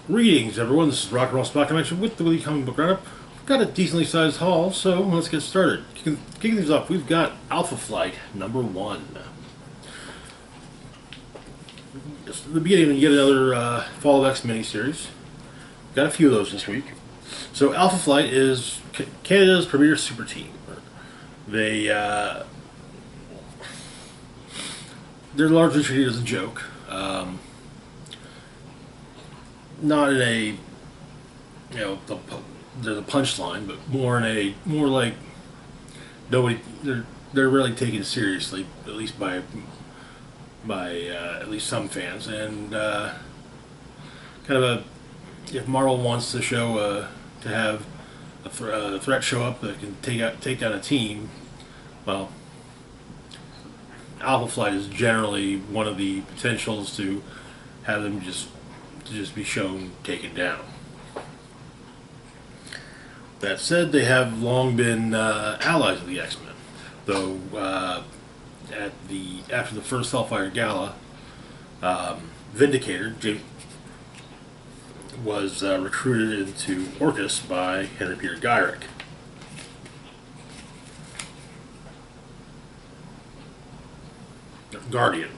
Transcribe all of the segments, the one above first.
Greetings, everyone. This is Rock and Roll Spot Connection with the Weekly Comic Book Roundup. We've got a decently sized haul, so let's get started. Kicking things off, we've got Alpha Flight #1. Just at the beginning, you get another Fall of X miniseries. Got a few of those this week. So Alpha Flight is Canada's premier super team. They they're largely treated as a joke. Not in a there's a punchline, but more like nobody they're really taken seriously, at least by at least some fans, and kind of a if Marvel wants to show to have a threat show up that can take down a team, well, Alpha Flight is generally one of the potentials to have them just be shown taken down. That said, they have long been allies of the X-Men, though after the first Hellfire Gala, Vindicator was recruited into Orchis by Henry Peter Gyrick. Guardian.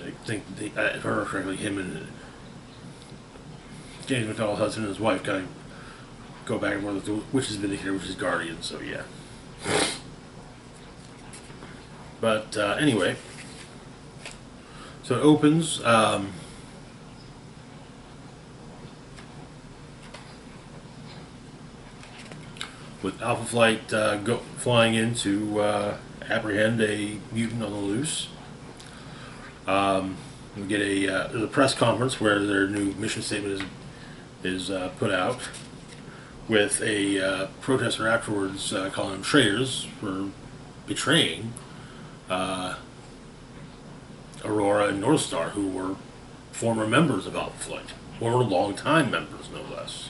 I think, if I remember correctly, him and James McDonald Hudson and his wife kind of go back and forth which is Vindicator, which is Guardian, so yeah. But anyway, so it opens with Alpha Flight flying in to apprehend a mutant on the loose. We get a press conference where their new mission statement is put out, with a protester afterwards calling them traitors for betraying Aurora and North Star, who were former members of Alpha Flight, or long-time members, no less.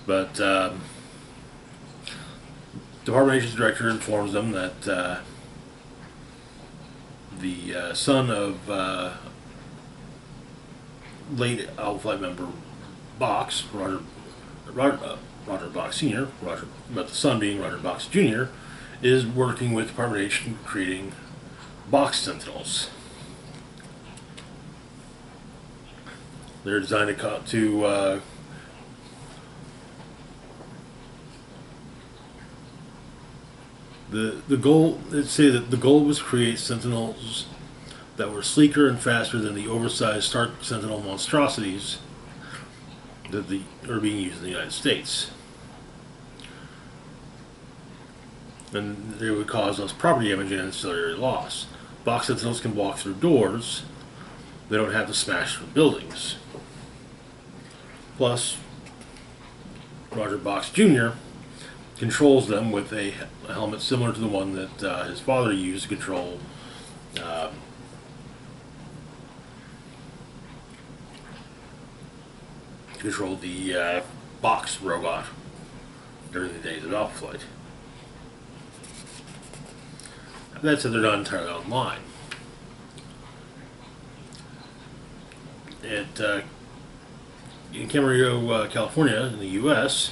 But Department Agent's director informs them that the son of late Alpha Flight member Box, Roger Box Sr., but the son being Roger Box Jr., is working with Department Agent creating Box Sentinels. They're designed to the goal. Let's say that the goal was to create Sentinels that were sleeker and faster than the oversized Stark Sentinel monstrosities that are being used in the United States. And they would cause less property damage and ancillary loss. Box Sentinels can walk through doors. They don't have to smash through buildings. Plus, Roger Box Jr. controls them with a helmet similar to the one that his father used to control the Box robot during the days of Alpha Flight. That said, they're not entirely online. In Camarillo, California, in the U.S.,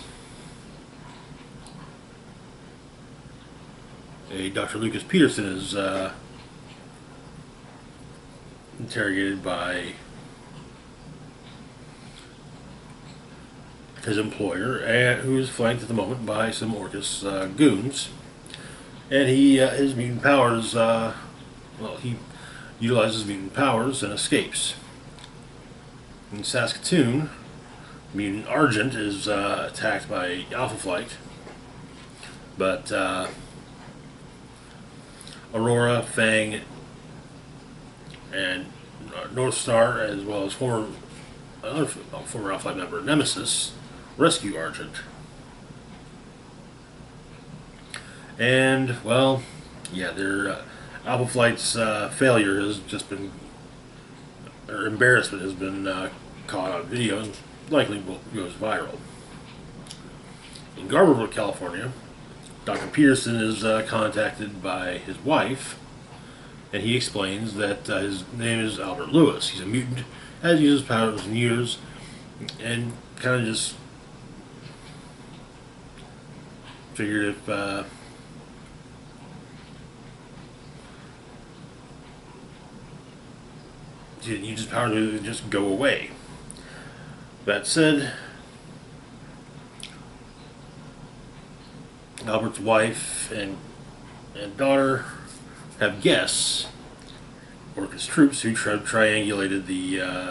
a Dr. Lucas Peterson is interrogated by his employer, who is flanked at the moment by some Orchis goons. And his mutant powers, he utilizes mutant powers and escapes. In Saskatoon, Mutant Argent is attacked by Alpha Flight, but Aurora, Fang, and North Star, as well as former Alpha Flight member Nemesis, rescue Argent. And, well, yeah, their Alpha Flight's failure has just been, or embarrassment has been caught on video and likely goes viral. In Garberville, California, Dr. Peterson is contacted by his wife and he explains that his name is Albert Lewis. He's a mutant, hasn't used his powers in years, and kind of just figured if he didn't use his power to just go away. That said, Albert's wife and daughter have guests, Orcus troops, who triangulated the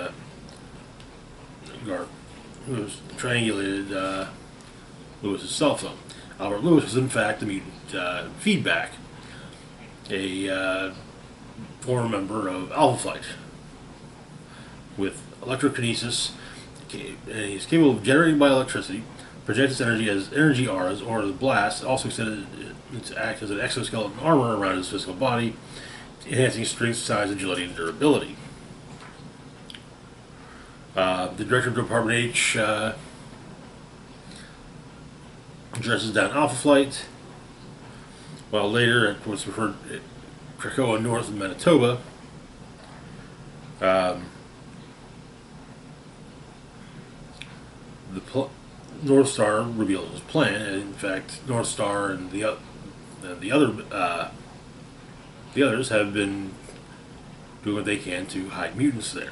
Lewis's cell phone. Albert Lewis is in fact a mutant feedback, a former member of Alpha Flight with electrokinesis, and he's capable of generating by electricity, project its energy as energy auras or as blasts, also extended to act as an exoskeleton armor around his physical body, enhancing strength, size, agility, and durability. The director of Department H dresses down Alpha Flight, while later at what's referred to Krakoan North in Manitoba, North Star reveals his plan, and in fact, North Star and the others have been doing what they can to hide mutants there.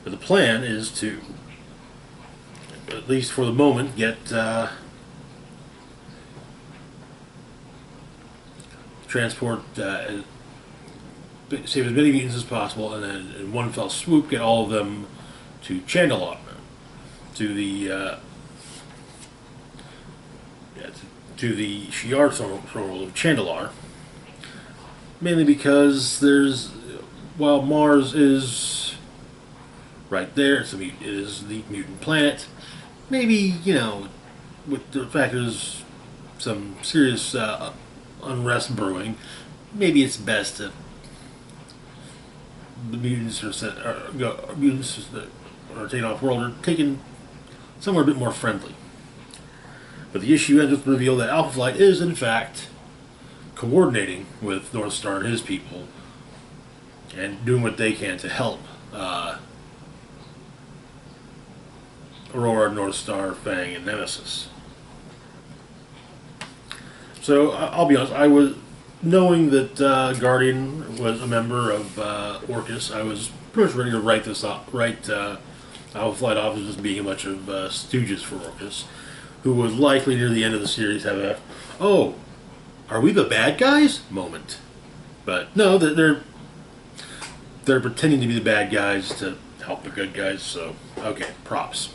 But the plan is to, at least for the moment, get transport, save as many mutants as possible, and then in one fell swoop get all of them to Chandelot, to the Shi'ar throne of Chandelar, mainly because while Mars is right there, it is the mutant planet. Maybe, with the fact there's some serious unrest brewing, maybe it's best that the mutants mutants that are taken off world are taken somewhere a bit more friendly. But the issue ends with the reveal that Alpha Flight is, in fact, coordinating with North Star and his people and doing what they can to help Aurora, North Star, Fang, and Nemesis. So I'll be honest, I was knowing that Guardian was a member of Orcus, I was pretty much ready to write Alpha Flight off as just being a bunch of stooges for Orcus, who would likely near the end of the series have a "oh, are we the bad guys?" moment. But no, they're pretending to be the bad guys to help the good guys. So okay, props.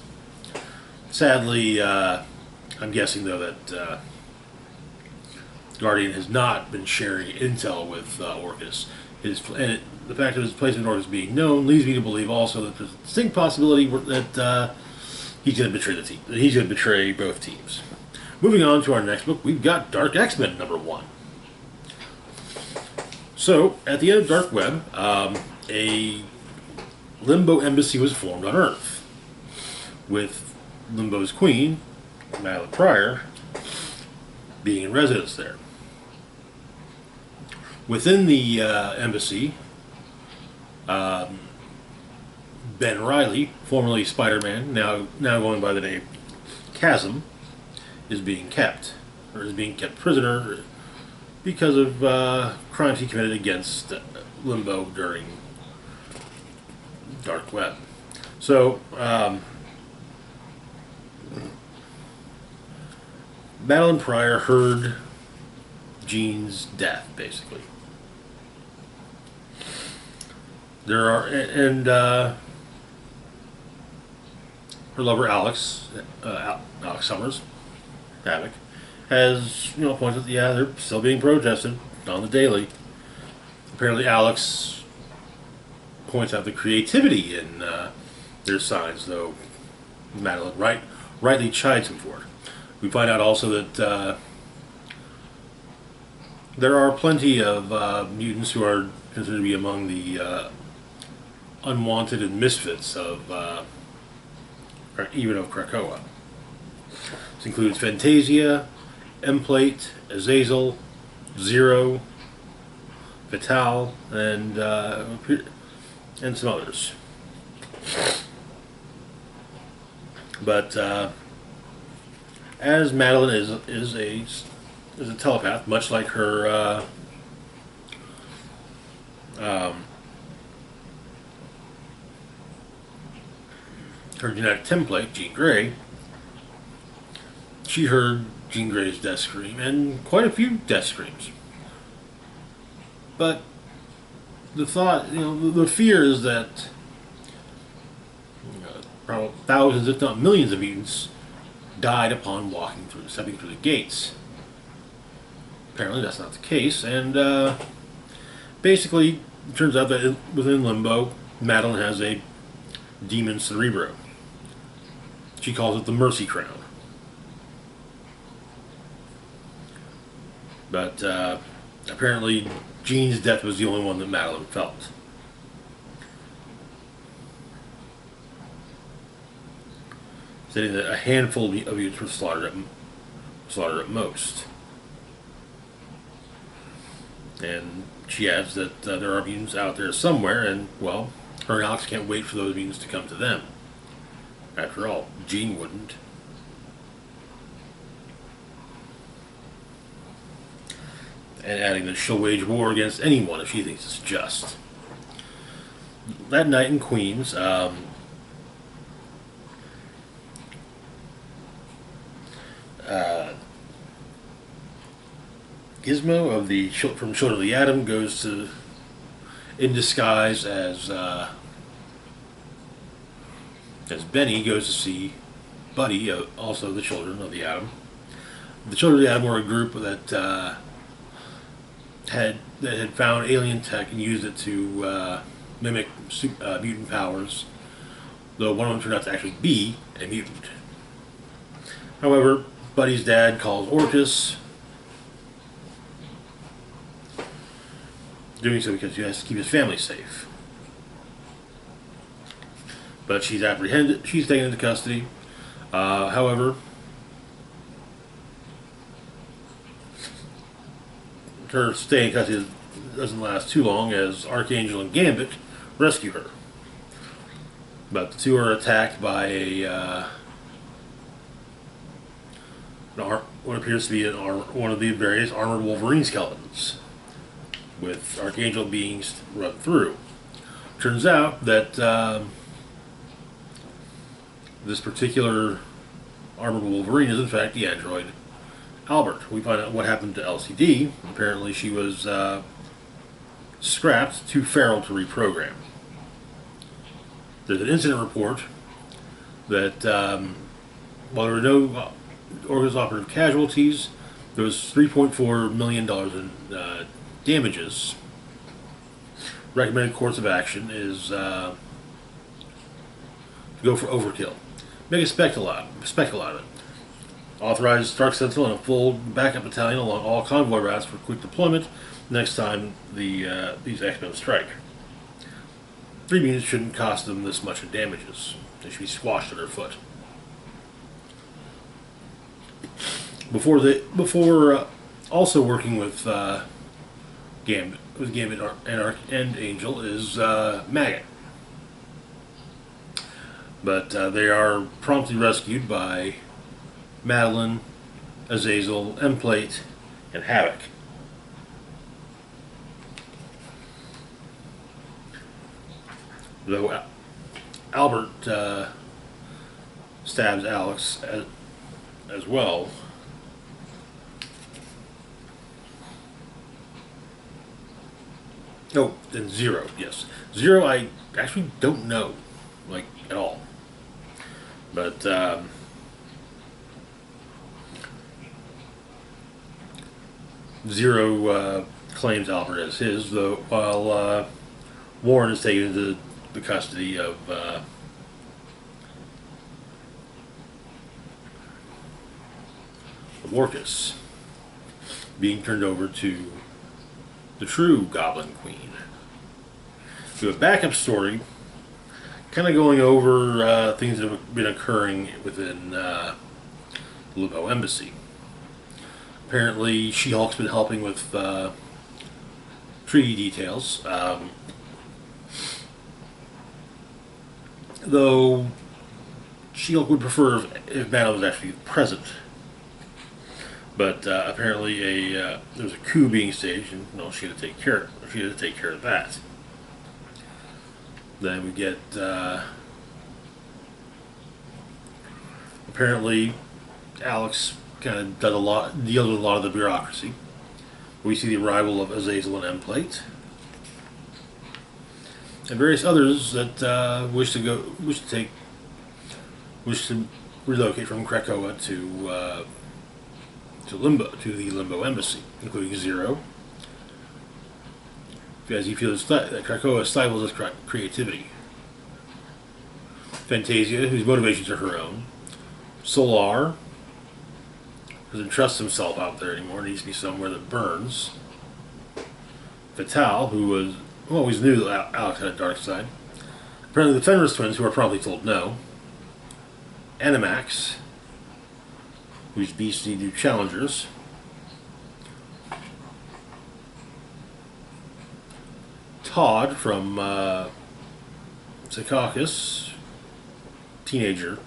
Sadly, I'm guessing though that Guardian has not been sharing intel with Orcus. The fact of his placement in Orcus being known leads me to believe also that there's a distinct possibility that he's going to betray the team. That he's going to betray both teams. Moving on to our next book, we've got Dark X-Men #1. So, at the end of Dark Web, a Limbo embassy was formed on Earth, with Limbo's queen, Madeline Pryor, being in residence there. Within the embassy, Ben Reilly, formerly Spider-Man, now going by the name Chasm, is being kept prisoner because of crimes he committed against Limbo during Dark Web. So, Madeline Pryor heard Jean's death, basically. Her lover Alex Summers, Havoc, has pointed out, yeah, they're still being protested on the daily. Apparently, Alex points out the creativity in their signs, though Madeline rightly chides him for it. We find out also that there are plenty of mutants who are considered to be among the unwanted and misfits of even of Krakoa. This includes Fantasia, Emplate, Azazel, Zero, Vital, and some others. But as Madeline is a telepath, much like um, her genetic template, Jean Grey, she heard Jean Grey's death scream and quite a few death screams. But the thought, the fear is that probably thousands, if not millions, of mutants died upon stepping through the gates. Apparently, that's not the case, and basically, it turns out that within Limbo, Madeline has a demon cerebro. She calls it the Mercy Crown. But apparently, Jean's death was the only one that Madeline felt. Stating that a handful of mutants were slaughtered at most. And she adds that there are mutants out there somewhere, and, well, her and Alex can't wait for those mutants to come to them. After all, Jean wouldn't. And adding that she'll wage war against anyone if she thinks it's just. That night in Queens, Gizmo from Children of the Atom goes in disguise as Benny goes to see Buddy, also the Children of the Atom. The Children of the Atom were a group that had found alien tech and used it to mimic mutant powers, though one of them turned out to actually be a mutant. However, Buddy's dad calls Orcus, doing so because he has to keep his family safe. But she's apprehended. She's taken into custody. However, her stay in custody doesn't last too long, as Archangel and Gambit rescue her. But the two are attacked by what appears to be one of the various armored Wolverine skeletons, with Archangel being run through. Turns out that this particular armored Wolverine is in fact the android Albert. We find out what happened to LCD. Apparently she was scrapped, too feral to reprogram. There's an incident report that while there were no Orcus operative casualties, there was $3.4 million in damages. Recommended course of action is to go for overkill. Make a spectacle out of it. Authorize Stark Sentinel and a full backup battalion along all convoy routes for quick deployment next time these X-Men strike. 3 units shouldn't cost them this much in damages. They should be squashed at their foot. Before also working with Gambit and Angel is Maggot. But they are promptly rescued by Madeline, Azazel, Emplate, and Havoc. Though Albert stabs Alex as well. Oh, then Zero, yes. Zero I actually don't know, at all. But Zero claims Albert as his, though, while Warren is taken into the custody of Orcus, being turned over to the true Goblin Queen. So a backup story, kind of going over things that have been occurring within the Limbo Embassy. Apparently, She-Hulk's been helping with treaty details. Though Shield would prefer if Madeline was actually present. But apparently, there was a coup being staged, and she had to take care. She had to take care of that. Then we get apparently Alex kind of deals with a lot of the bureaucracy. We see the arrival of Azazel and M-Plate, and various others that wish to relocate from Krakoa to the Limbo Embassy, including Zero, as he feels that Krakoa stifles his creativity. Fantasia, whose motivations are her own. Solar, who doesn't trust himself out there anymore, needs to be somewhere that burns. Vital, who always knew that Alex had a dark side. Apparently the Fenris twins, who are promptly told no. Animax, whose beasts need new challengers. Todd from Secaucus, teenager,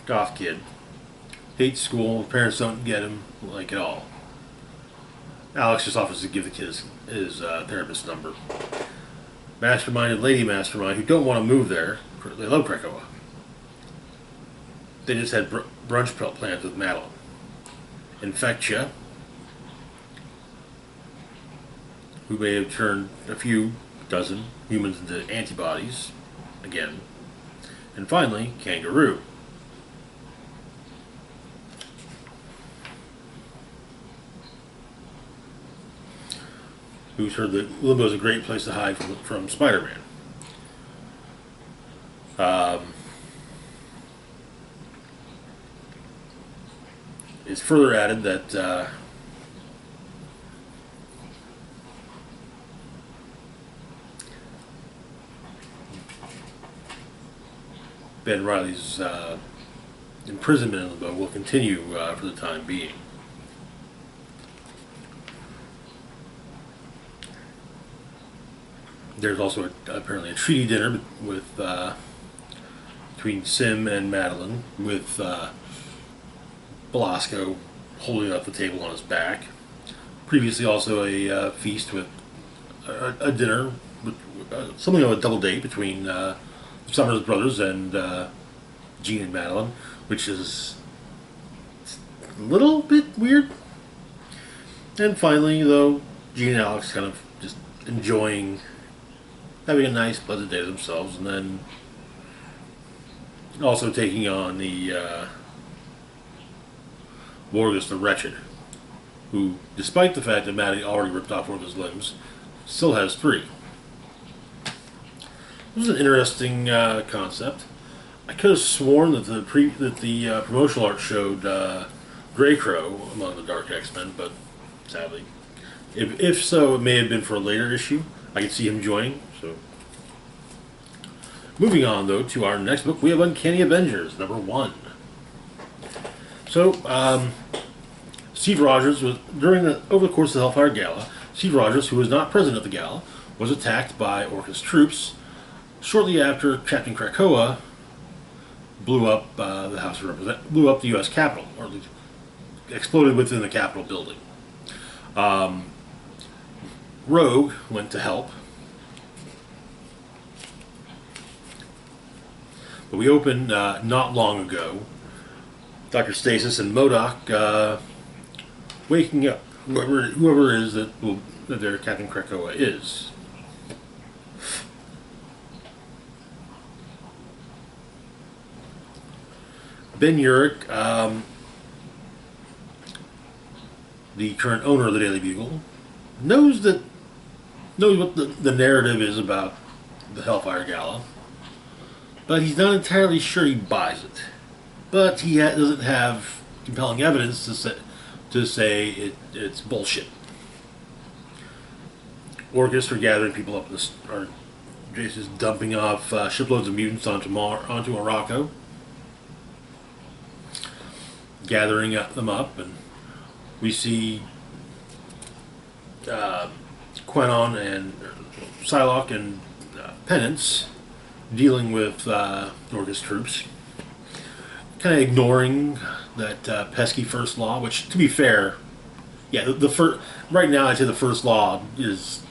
goth kid, hates school, parents don't get him like at all. Alex just offers to give the kid his therapist's number. Mastermind and Lady Mastermind, who don't want to move there, they love Krakoa. They just had brunch plans with Madeline. Infectia, who may have turned a few dozen humans into antibodies again. And finally, Kangaroo. Who's heard that Limbo is a great place to hide from Spider-Man. It's further added that Ben Reilly's imprisonment in Limbo will continue for the time being. There's also apparently a treaty dinner with between Sim and Madeline, with Belasco holding up the table on his back. Previously, also a feast with a dinner, something of a double date between Summers brothers and Jean and Madeline, which is a little bit weird. And finally, though, Jean and Alex kind of just enjoying having a nice, pleasant day to themselves, and then also taking on the Morgus the Wretched, who, despite the fact that Maddie already ripped off one of his limbs, still has 3. This is an interesting concept. I could have sworn that the promotional art showed Grey Crow among the Dark X-Men, but sadly, if so, it may have been for a later issue. I could see him joining. So, moving on though to our next book, we have Uncanny Avengers #1. So, Steve Rogers was over the course of the Hellfire Gala. Steve Rogers, who was not present at the gala, was attacked by Orca's troops shortly after Captain Krakoa blew up the House of Representatives, blew up the U.S. Capitol, or at least exploded within the Capitol building. Rogue went to help. But we opened not long ago. Dr. Stasis and MODOK waking up whoever it is that their Captain Krakoa is. Ben Urich, the current owner of the Daily Bugle, knows what the narrative is about the Hellfire Gala, but he's not entirely sure he buys it. But he doesn't have compelling evidence to say it's bullshit. Orcus are gathering people up, or Jason's dumping off shiploads of mutants onto Morocco, gathering them up, and we see Quenon and Psylocke and Penance dealing with Orcus troops, kind of ignoring that pesky first law. Which, to be fair, yeah, the first right now I'd say the first law is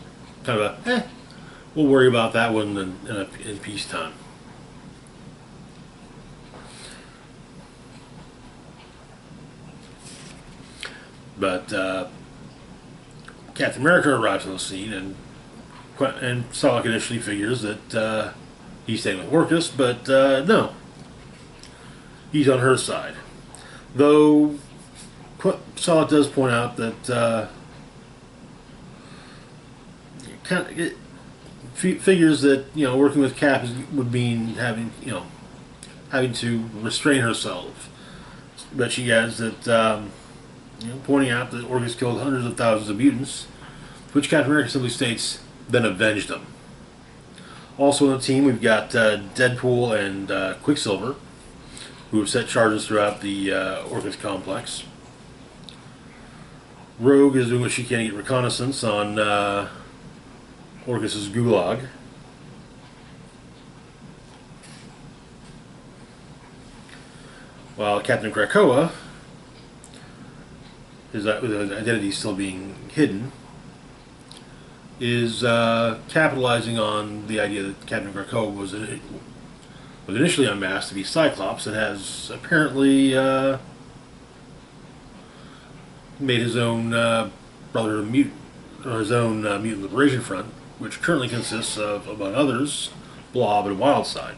kind of a we'll worry about that one in peacetime. But Captain America arrives on the scene, and Psylocke initially figures that he's staying with Orcus, but no, he's on her side. Though Psylocke does point out that it figures that working with Cap would mean having to restrain herself, but she adds that. Pointing out that Orcus killed hundreds of thousands of mutants, which Captain America simply states, then avenge them. Also on the team, we've got Deadpool and Quicksilver, who have set charges throughout the Orcus complex. Rogue is doing what she can to get reconnaissance on Orcus's gulag. While Captain Krakoa, his identity still being hidden, is capitalizing on the idea that Captain Krakoa was initially unmasked to be Cyclops and has apparently made his own Brotherhood mutant, or his own Mutant Liberation Front, which currently consists of, among others, Blob and Wildside.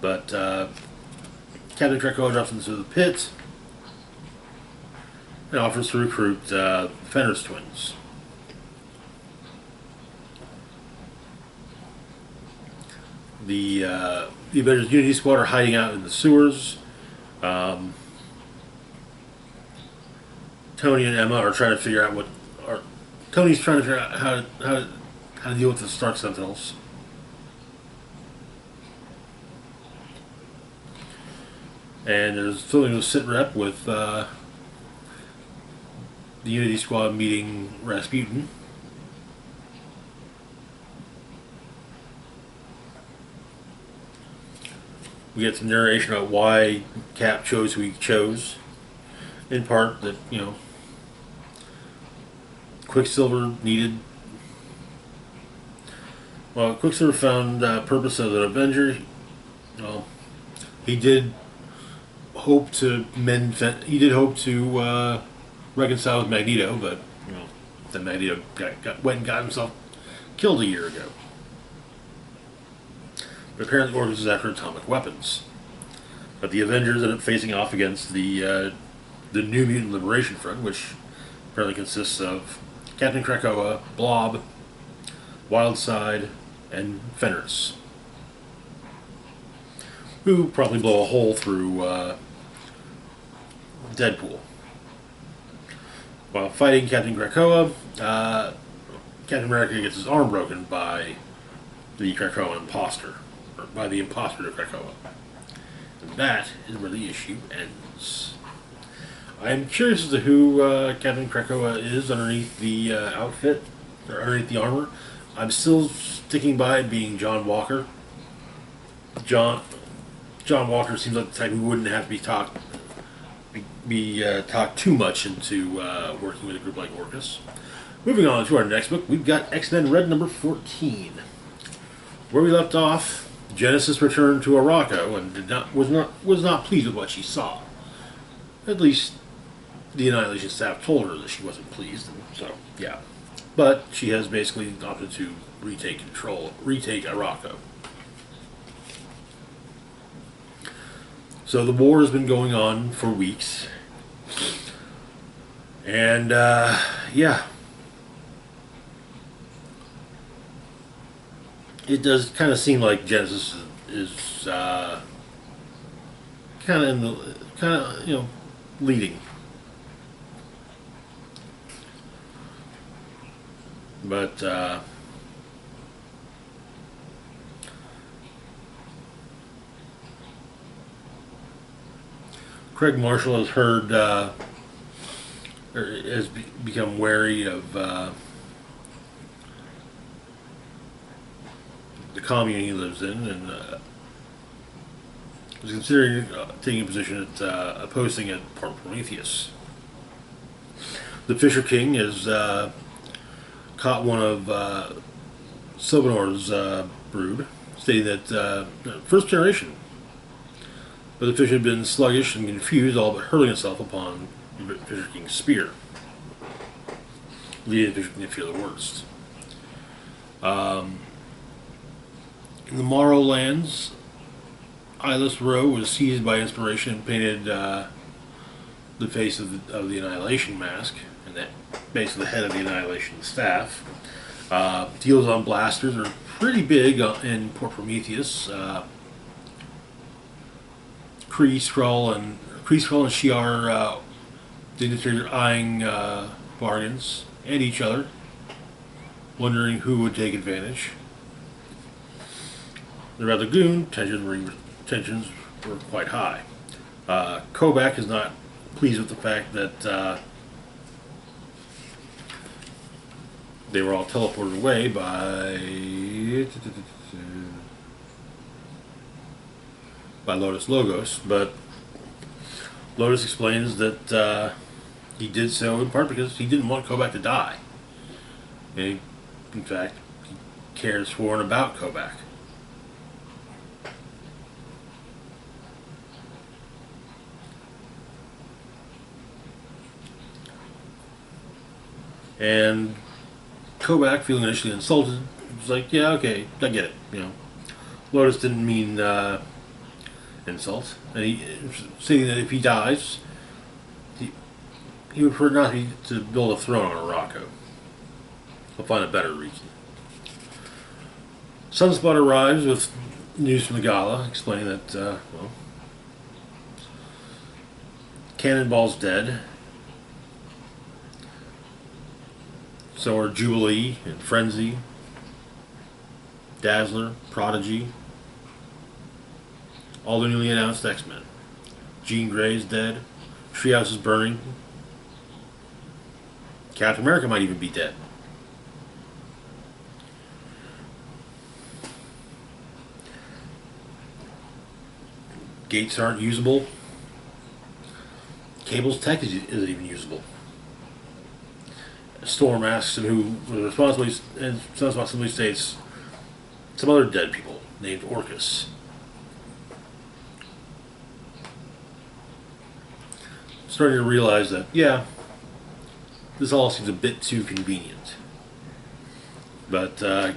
But Captain Krakoa drops into the pit and offers to recruit Fenris twins. The Avengers Unity Squad are hiding out in the sewers. Tony and Emma are trying to figure out Tony's trying to figure out how to deal with the Stark Sentinels. And there's filming a sit rep with the Unity Squad meeting Rasputin. We get some narration about why Cap chose who he chose. In part that, Quicksilver needed... Well, Quicksilver found purpose as an Avenger. Well, he did hope to reconcile with Magneto, but then Magneto went and got himself killed a year ago. But apparently Orcus is after atomic weapons. But the Avengers end up facing off against the New Mutant Liberation Front, which apparently consists of Captain Krakoa, Blob, Wildside, and Fenris, who probably blow a hole through Deadpool. While fighting Captain Krakoa, Captain America gets his arm broken by the Krakoan imposter, or by the imposter to Krakoa. And that is where the issue ends. I am curious as to who Captain Krakoa is underneath the outfit, or underneath the armor. I'm still sticking by it being John Walker. John Walker seems like the type who wouldn't have to be talked too much into working with a group like Orcus. Moving on to our next book, we've got X-Men Red number 14. Where we left off, Genesis returned to Arakko and was not pleased with what she saw. At least the Annihilation staff told her that she wasn't pleased, and so yeah. But she has basically opted to retake Arakko. So the war has been going on for weeks. And, yeah. It does kind of seem like Genesis is leading. But, Craig Marshall has heard, or has become wary of the commune he lives in, and was considering taking a position at a posting at Port Prometheus. The Fisher King has caught one of Sylvanor's brood, stating that first generation, but the fish had been sluggish and confused, all but hurling itself upon the Fisher King's spear, leading the Fisher King to fear the worst. In the Morrowlands, Eyeless Row was seized by inspiration and painted the face of the Annihilation mask, and that basically the head of the Annihilation staff. Deals on blasters are pretty big in Port Prometheus. Kree, Skrull, and Shi'ar dignitaries are eyeing bargains and each other, wondering who would take advantage. The Red Lagoon tensions were quite high. Kobach is not pleased with the fact that they were all teleported away by Lotus Logos, but Lotus explains that he did so in part because he didn't want Kobach to die. And in fact, he cares for and about Kobach. And Kobach, feeling initially insulted, was like, "Yeah, okay, I get it." Lotus didn't mean insult, and he saying that if he dies, he would prefer not to build a throne on Araco. He'll find a better reason. Sunspot arrives with news from the Gala, explaining that Cannonball's dead. So are Jubilee and Frenzy, Dazzler, Prodigy, all the newly announced X-Men. Jean Grey's dead. Treehouse is burning. Captain America might even be dead. Gates aren't usable. Cable's tech isn't even usable. Storm asks him who was responsible, and Sunspot states some other dead people named Orcus. Starting to realize that, yeah, this all seems a bit too convenient. But that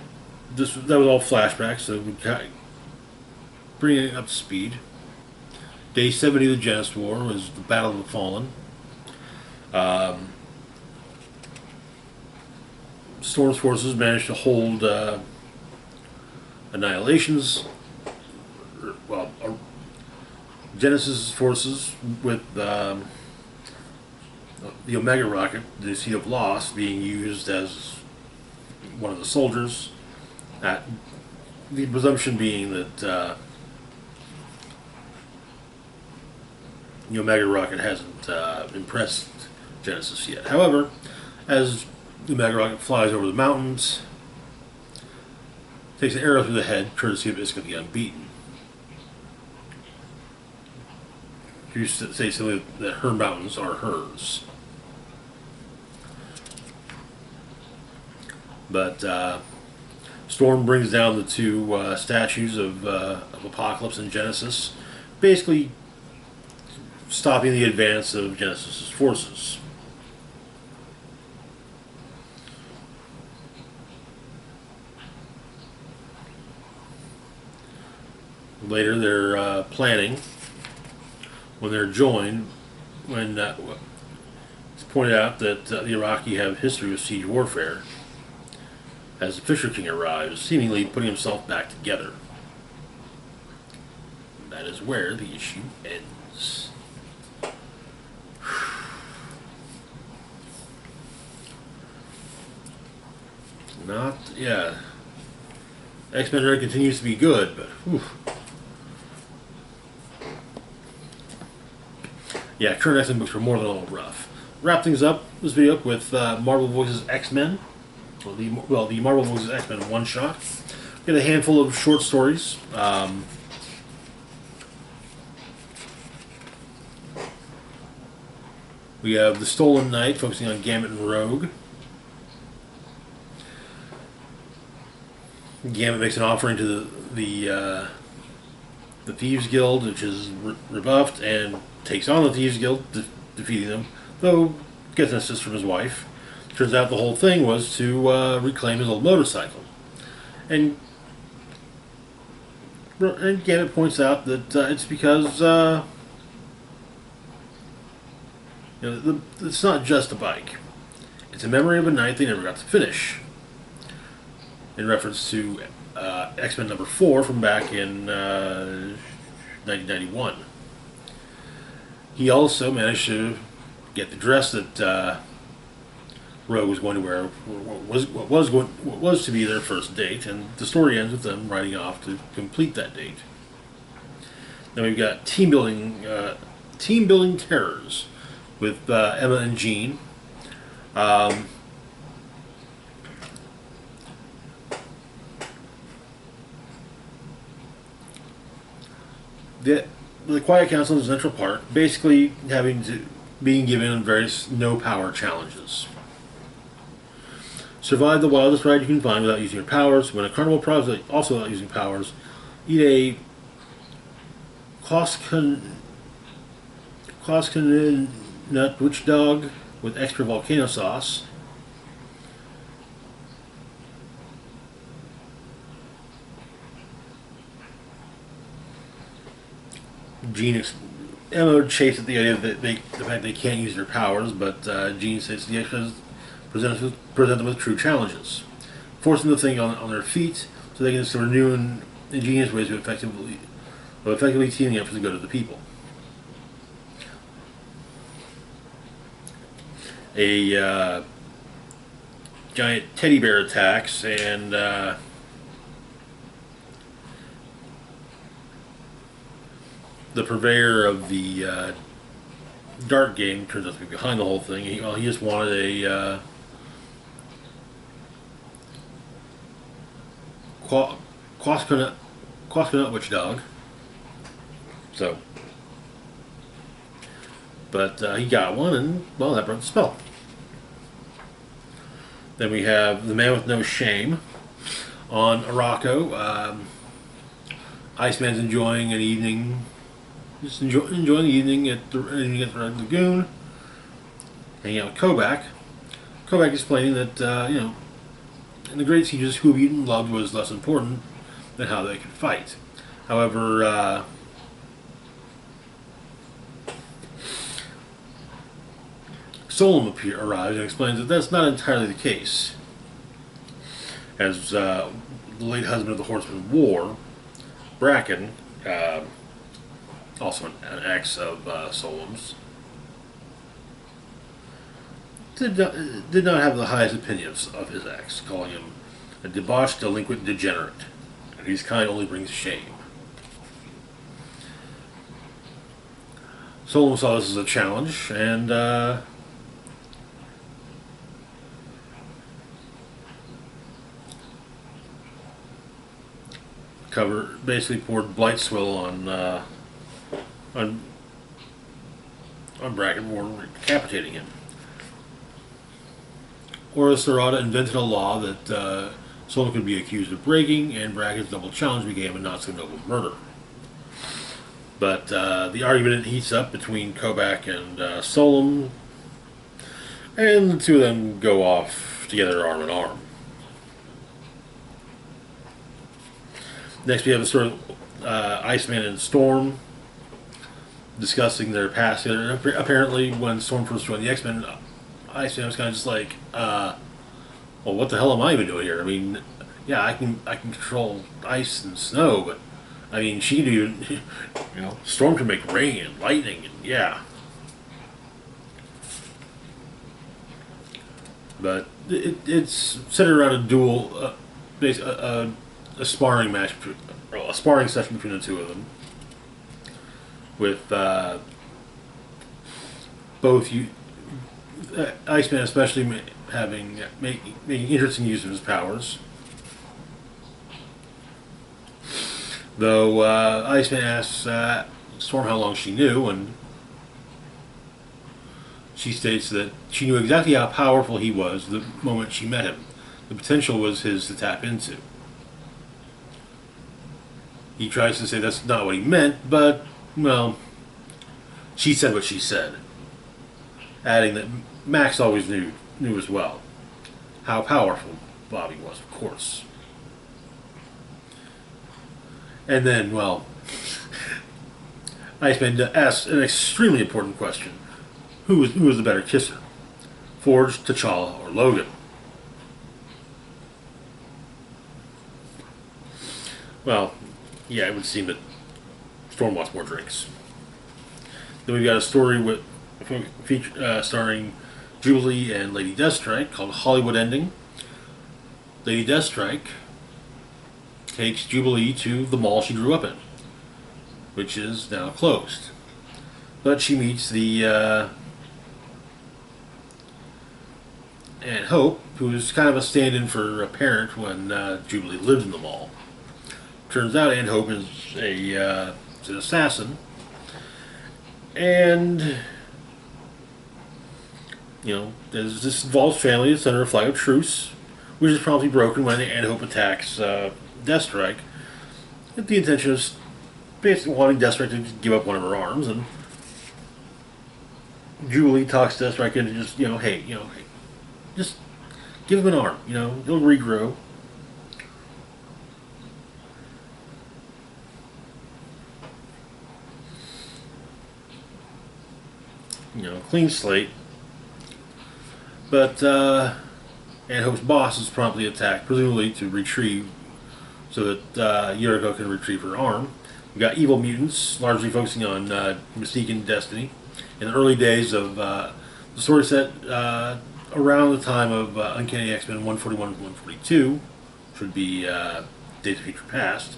was all flashbacks, so we bringing it up to speed. Day 70 of the Genesis War was the Battle of the Fallen. Storm's forces managed to hold Annihilation's, Genesis forces with the Omega rocket, the Seed of Loss, being used as one of the soldiers. The presumption being that the Omega rocket hasn't impressed Genesis yet. However, as the Omega rocket flies over the mountains, takes an arrow through the head, courtesy of Iska the Unbeaten. You say simply that her mountains are hers. But Storm brings down the two statues of Apocalypse and Genesis, basically stopping the advance of Genesis' forces. Later, they're planning, when they're joined, when it's pointed out that the Iraqi have history with siege warfare, as the Fisher King arrives, seemingly putting himself back together. And that is where the issue ends. X-Men Red continues to be good, but whew. Yeah, current X-Men books are more than a little rough. Wrap things up this video with Marvel Voices X-Men. The Marvel Voices X-Men one-shot. get a handful of short stories. We have The Stolen Knight, focusing on Gambit and Rogue. Gambit makes an offering to the Thieves Guild, which is rebuffed, and takes on the Thieves Guild, defeating them, though gets an assist from his wife. Turns out the whole thing was to reclaim his old motorcycle. And Gambit points out that it's because it's not just a bike. It's a memory of a night they never got to finish. In reference to X-Men number 4 from back in 1991. He also managed to get the dress that Rogue was going to wear, what was to be their first date, and the story ends with them riding off to complete that date. Then we've got team building terrors with Emma and Jean. The Quiet Council in Central Park, basically being given various no-power challenges. Survive the wildest ride you can find without using your powers. Win a carnival prize also without using powers. Eat a Krakoan nut witch dog with extra volcano sauce. Emma chafes at the idea that the fact they can't use their powers, but Jean says the extras present them with true challenges, force them to think on their feet, so they can discover new and ingenious ways of effectively teaming up for the good of the people. A giant teddy bear attacks, and the purveyor of the dart game turns out to be behind the whole thing. He just wanted a Krakoan witch dog. So, but he got one, and well, that broke the spell. Then we have The Man with No Shame on Araco. Iceman's enjoying an evening. Just enjoying the evening at the Red Lagoon, hanging out with Kobach. Kobach explaining that, in the great sieges, who Eaton loved was less important than how they could fight. However, Solom arrives and explains that that's not entirely the case. As the late husband of the Horseman of War, Bracken, also an ex of Solom's, did not have the highest opinions of his ex, calling him a debauched, delinquent degenerate, and his kind only brings shame. Solom saw this as a challenge, and basically poured blight swill on Bracken for decapitating him. Horus Sarada invented a law that Solom could be accused of breaking, and Bracken's double challenge became a not so noble murder. But the argument heats up between Kobach and Solom, and the two of them go off together arm in arm. Next we have a sort of Iceman and Storm discussing their past together. And apparently when Storm first joined the X-Men, Iceman was kind of just like, well, what the hell am I even doing here? I mean, yeah, I can control ice and snow, but I mean, she can do, Storm can make rain and lightning, and yeah. But it's centered around a duel, a sparring match, a sparring session between the two of them, with both Iceman especially making interesting use of his powers. Though Iceman asks Storm how long she knew, and she states that she knew exactly how powerful he was the moment she met him. The potential was his to tap into. He tries to say that's not what he meant, but, well, she said what she said, adding that Max always knew as well how powerful Bobby was, of course. And then, well, Iceman asks an extremely important question. Who was the better kisser? Forge, T'Challa, or Logan? Well, yeah, it would seem that Storm wants more drinks. Then we've got a story starring Jubilee and Lady Deathstrike called Hollywood Ending. Lady Deathstrike takes Jubilee to the mall she grew up in, which is now closed. But she meets the Aunt Hope, who is kind of a stand-in for a parent when Jubilee lived in the mall. Turns out Aunt Hope is an assassin, and as this involves family, it's under a flag of truce, which is promptly broken when Aunt Hope attacks Deathstrike, with the intention of basically wanting Deathstrike to give up one of her arms, and Jubilee talks Deathstrike into just, hey, just give him an arm, he'll regrow. Clean slate. But Aunt Hope's boss is promptly attacked, presumably to retrieve, so that Yuriko can retrieve her arm. We've got evil mutants, largely focusing on Mystique and Destiny. In the early days of the story set around the time of Uncanny X-Men 141 and 142, which would be Days of Future Past.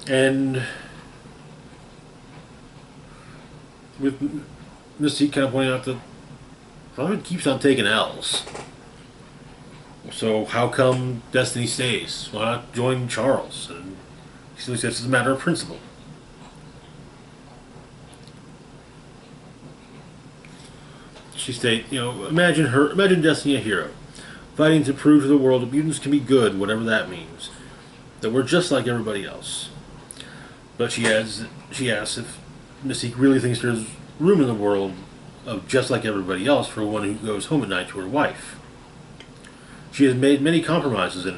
And with Mystique kind of pointing out that Robin keeps on taking L's. So how come Destiny stays? Why not join Charles? And he simply says it's a matter of principle. She states, imagine Destiny a hero, fighting to prove to the world that mutants can be good, whatever that means. That we're just like everybody else. But she asks if Mystique really thinks there's room in the world of just like everybody else for one who goes home at night to her wife. She has made many compromises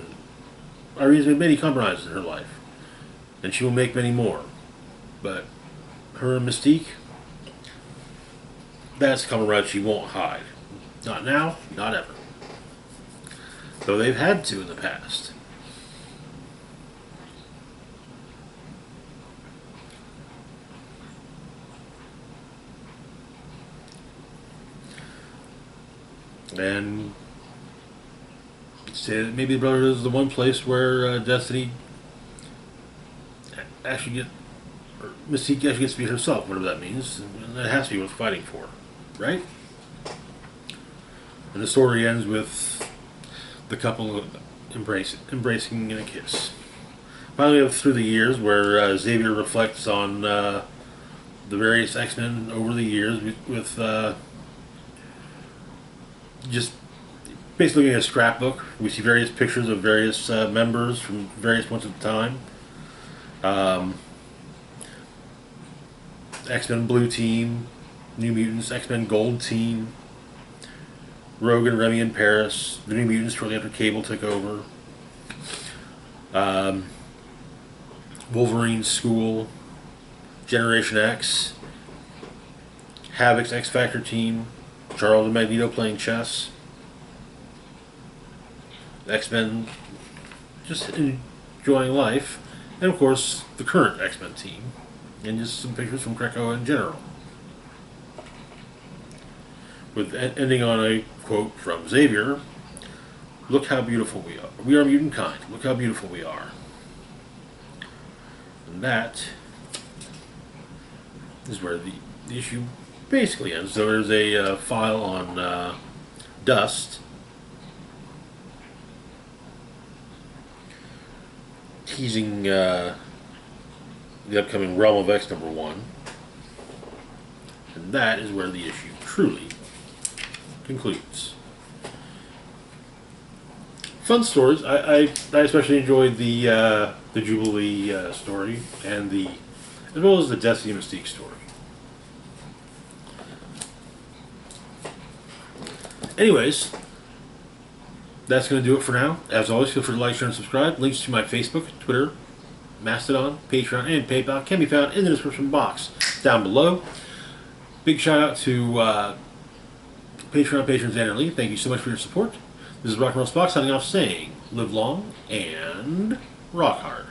Irene's made many compromises in her life, and she will make many more. But her and Mystique, that's a compromise she won't hide. Not now, not ever. Though they've had to in the past. And say that maybe the Brotherhood is the one place where Destiny Mystique actually gets to be herself, whatever that means, and that has to be what's fighting for, right? And the story ends with the couple embracing in a kiss. Finally, we have Through the Years, where Xavier reflects on the various X-Men over the years with just basically looking at a scrapbook. We see various pictures of various members from various points of time. X-Men Blue Team, New Mutants, X-Men Gold Team, Rogue and Remy in Paris, the New Mutants shortly after Cable took over, Wolverine's school, Generation X, Havoc's X-Factor team, Charles and Magneto playing chess, X-Men just enjoying life, and of course the current X-Men team, and just some pictures from Krakoa in general. With ending on a quote from Xavier, "Look how beautiful we are. We are mutant kind. Look how beautiful we are." And that is where the issue basically ends. So there's a file on Dust, teasing the upcoming Realm of X #1. And that is where the issue truly concludes. Fun stories. I especially enjoyed the Jubilee story and as well as the Destiny Mystique story. Anyways, that's going to do it for now. As always, feel free to like, share, and subscribe. Links to my Facebook, Twitter, Mastodon, Patreon, and PayPal can be found in the description box down below. Big shout out to Patreon patrons and Lee. Thank you so much for your support. This is Rock and Roll Spock signing off saying, live long and rock hard.